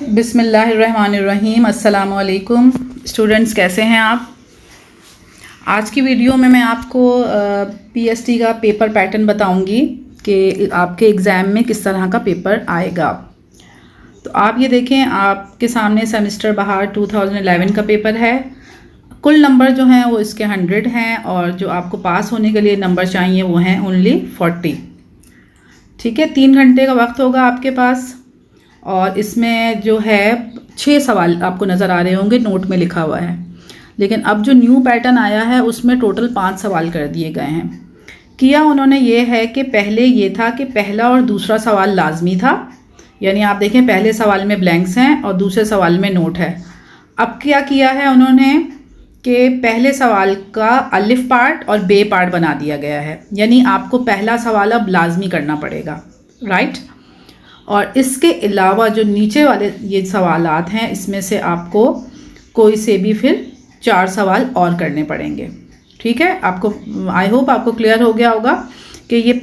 बिस्मिल्लाहिर्रहमानिर्रहीम। अस्सलाम वालेकुम स्टूडेंट्स, कैसे हैं आप। आज की वीडियो में मैं आपको पीएसटी का पेपर पैटर्न बताऊंगी कि आपके एग्ज़ाम में किस तरह का पेपर आएगा। तो आप ये देखें, आपके सामने सेमेस्टर बहार 2011 का पेपर है। कुल नंबर जो हैं वो इसके 100 हैं और जो आपको पास होने के लिए नंबर चाहिए वो हैं ओनली 40। ठीक है, 3 घंटे का वक्त होगा आपके पास और इसमें जो है 6 सवाल आपको नज़र आ रहे होंगे, नोट में लिखा हुआ है। लेकिन अब जो न्यू पैटर्न आया है उसमें टोटल 5 सवाल कर दिए गए हैं। किया उन्होंने ये है कि पहले ये था कि पहला और दूसरा सवाल लाजमी था, यानी आप देखें पहले सवाल में ब्लैंक्स हैं और दूसरे सवाल में नोट है। अब क्या किया है उन्होंने कि पहले सवाल का अलिफ पार्ट और बे पार्ट बना दिया गया है, यानी आपको पहला सवाल अब लाजमी करना पड़ेगा, राइट। और इसके अलावा जो नीचे वाले ये सवालात हैं इसमें से आपको कोई से भी फिर 4 सवाल और करने पड़ेंगे। ठीक है, आपको आई होप आपको क्लियर हो गया होगा कि ये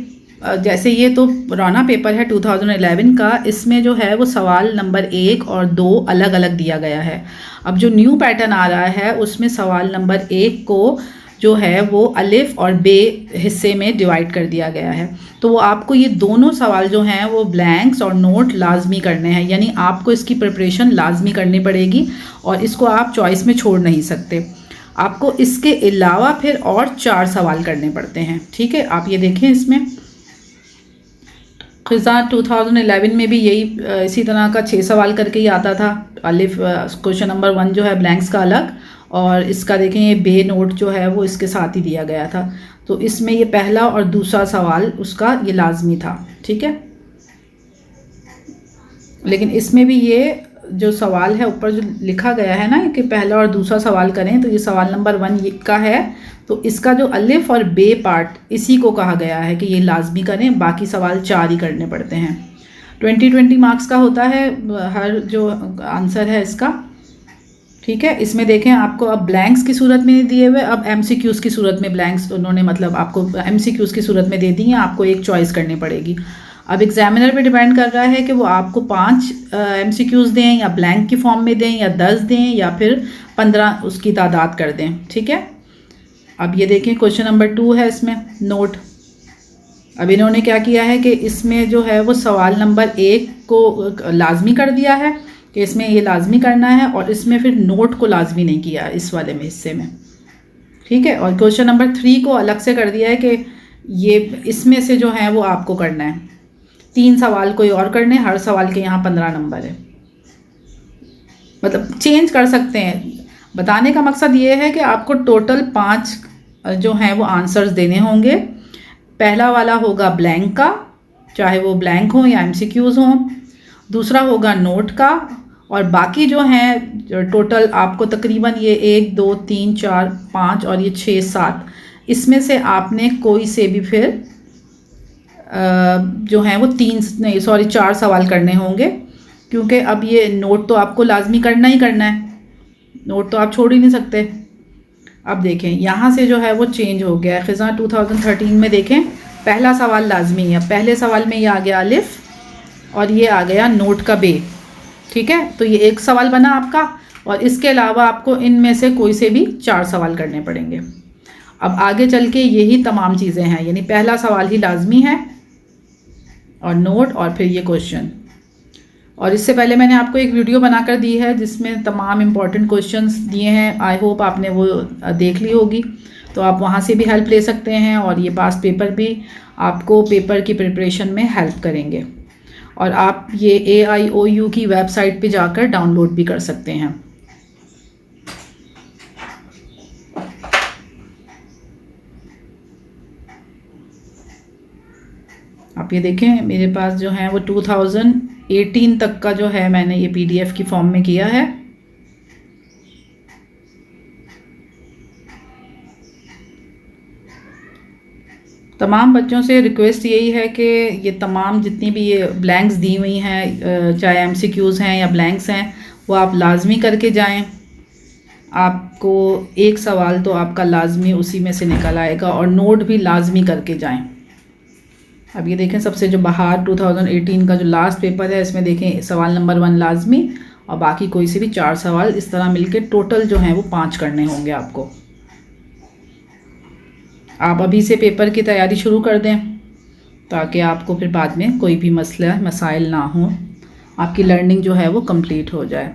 जैसे ये तो पुराना पेपर है 2011 का, इसमें जो है वो सवाल नंबर 1 और 2 अलग अलग दिया गया है। अब जो न्यू पैटर्न आ रहा है उसमें सवाल नंबर 1 को जो है वो अलिफ और बे हिस्से में डिवाइड कर दिया गया है। तो वो आपको ये दोनों सवाल जो हैं वो ब्लैंक्स और नोट लाजमी करने हैं, यानी आपको इसकी प्रिपरेशन लाजमी करनी पड़ेगी और इसको आप चॉइस में छोड़ नहीं सकते। आपको इसके अलावा फिर और 4 सवाल करने पड़ते हैं। ठीक है, आप ये देखें, इसमें खिज़ा 2011 में भी यही इसी तरह का 6 सवाल करके ही आता था। अलिफ क्वेश्चन नंबर 1 जो है ब्लैंक्स का अलग, और इसका देखें ये बे नोट जो है वो इसके साथ ही दिया गया था। तो इसमें ये पहला और दूसरा सवाल उसका ये लाजमी था। ठीक है, लेकिन इसमें भी ये जो सवाल है ऊपर जो लिखा गया है ना कि पहला और दूसरा सवाल करें, तो ये सवाल नंबर 1 का है, तो इसका जो अलिफ और बे पार्ट इसी को कहा गया है कि ये लाजमी करें, बाकी सवाल 4 ही करने पड़ते हैं। 20 मार्क्स का होता है हर जो आंसर है इसका। ठीक है, इसमें देखें आपको अब ब्लैंक्स की सूरत में दिए हुए, अब एमसीक्यूज़ की सूरत में ब्लैंक्स उन्होंने मतलब आपको एमसीक्यूज़ की सूरत में दे दी हैं। आपको एक चॉइस करनी पड़ेगी। अब एग्जामिनर पे डिपेंड कर रहा है कि वो आपको 5 एमसीक्यूज़ दें या ब्लैंक की फॉर्म में दें या 10 दें या फिर 15 उसकी तादाद कर दें। ठीक है, अब ये देखें क्वेश्चन नंबर 2 है, इसमें नोट। अब इन्होंने क्या किया है कि इसमें जो है वो सवाल नंबर 1 को लाजमी कर दिया है कि इसमें ये लाजमी करना है, और इसमें फिर नोट को लाजमी नहीं किया इस वाले में हिस्से में। ठीक है, और क्वेश्चन नंबर 3 को अलग से कर दिया है कि ये इसमें से जो है वो आपको करना है। 3 सवाल कोई और करने, हर सवाल के यहाँ 15 नंबर है, मतलब चेंज कर सकते हैं। बताने का मकसद ये है कि आपको टोटल 5 जो हैं वो आंसर्स देने होंगे। पहला वाला होगा ब्लैंक का, चाहे वो ब्लैंक हो या एमसीक्यूज़ हो। दूसरा होगा नोट का, और बाकी जो हैं टोटल आपको तकरीबन ये 1 2 3 4 5 और ये 6 7, इसमें से आपने कोई से भी फिर जो हैं वो 4 सवाल करने होंगे, क्योंकि अब ये नोट तो आपको लाजमी करना ही करना है, नोट तो आप छोड़ ही नहीं सकते। अब देखें यहाँ से जो है वो चेंज हो गया है। खिज़ा 2013 में देखें पहला सवाल लाजमी है, पहले सवाल में ये आ गया अलिफ और ये आ गया नोट का बे। ठीक है, तो ये 1 सवाल बना आपका, और इसके अलावा आपको इनमें से कोई से भी 4 सवाल करने पड़ेंगे। अब आगे चल के यही तमाम चीज़ें हैं, यानी पहला सवाल ही लाजमी है और नोट और फिर ये क्वेश्चन। और इससे पहले मैंने आपको एक वीडियो बनाकर दी है जिसमें तमाम इम्पॉर्टेंट क्वेश्चंस दिए हैं। आई होप आपने वो देख ली होगी, तो आप वहाँ से भी हेल्प ले सकते हैं, और ये पास्ट पेपर भी आपको पेपर की प्रिपरेशन में हेल्प करेंगे। और आप ये AIOU की वेबसाइट पे जाकर डाउनलोड भी कर सकते हैं। आप ये देखें मेरे पास जो है वो 2018 तक का जो है मैंने ये PDF की फॉर्म में किया है। तमाम बच्चों से रिक्वेस्ट यही है कि ये तमाम जितनी भी ये ब्लैंक्स दी हुई हैं, चाहे MCQs हैं या ब्लैंक्स हैं, वो आप लाजमी करके जाएं। आपको 1 सवाल तो आपका लाजमी उसी में से निकल आएगा, और नोट भी लाजमी करके जाएं। अब ये देखें सबसे जो बहार 2018 का जो लास्ट पेपर है, इसमें देखें सवाल नंबर 1 लाजमी और बाकी कोई से भी 4 सवाल, इस तरह मिलके टोटल जो हैं वो 5 करने होंगे आपको। आप अभी से पेपर की तैयारी शुरू कर दें ताकि आपको फिर बाद में कोई भी मसाइल ना हो, आपकी लर्निंग जो है वो कंप्लीट हो जाए।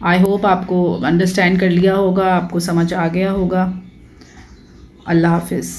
आई होप आपको अंडरस्टैंड कर लिया होगा, आपको समझ आ गया होगा। अल्लाह हाफिज़।